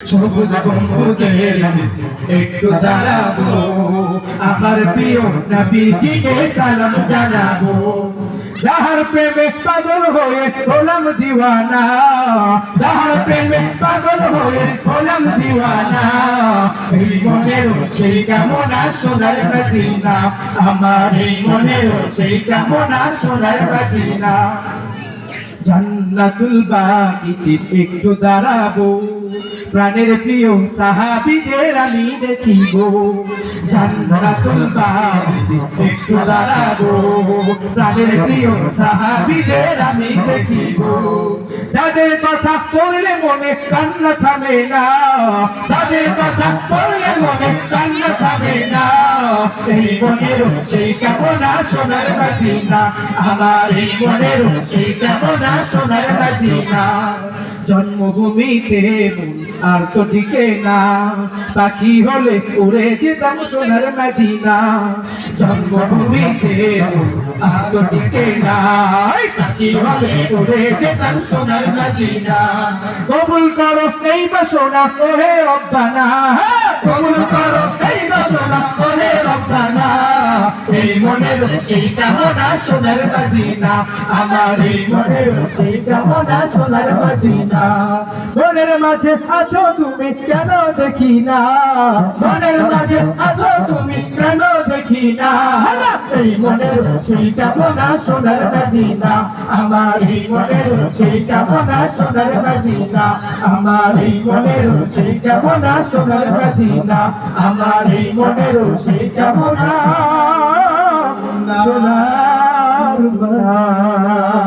সবুজ গম্বুজের নিচে একটু দাঁড়াবো, আমার প্রিয় নবীজিকে সালাম জানাবো। যাহার প্রেমে পাগল হয়ে হলাম দিওয়ানা, যাহার প্রেমে পাগল হয়ে হলাম দিওয়ানা, এই মনের সেই কামনা সোনার মদিনা, আমার এই মনের সেই কামনা সোনার মদিনা। জান্নাতুল বাকিতে একটু দাঁড়াবো, প্রাণের প্রিয় সাহাবীদের আমি দেখিব। জান্নাতুল বাকিতে একটু দাঁড়াবো, প্রাণের প্রিয় সাহাবীদের আমি দেখিব। যাদের কথা পড়লে মনে কান্না থামে না, যাদের কথা পড়লে মনে কান্না থামে না, এই মনের সেই কামনা সোনার মদিনা, আমার এই মনের সেই কামনা সোনার মদিনা। জন্মভূমিতে মন আর তো টিকে না, পাখি হলে উড়ে যেতাম সোনার মদিনা। জন্মভূমিতে মন আর তো টিকে না, পাখি হলে উড়ে যেতাম সোনার মদিনা। কবুল করো এই বাসনা ওহে রব্বানা, কবুল করো এই বাসনা ওহে রব্বানা, এই মনের সেই কামনা সোনার মদিনা, আমার এই মনের সেই কামনা সোনার মদিনা। মনের মাঝে আছো তুমি কেন দেখি না, মনের মাঝে আছো তুমি কেন দেখি না, এই মনের সেই কামনা সোনার মদিনা, আমার এই মনের সেই কামনা সোনার মদিনা, আমার এই মনের সেই কামনা সোনার মদিনা, আমার এই মনের সেই কামনা সোনার মদিনা।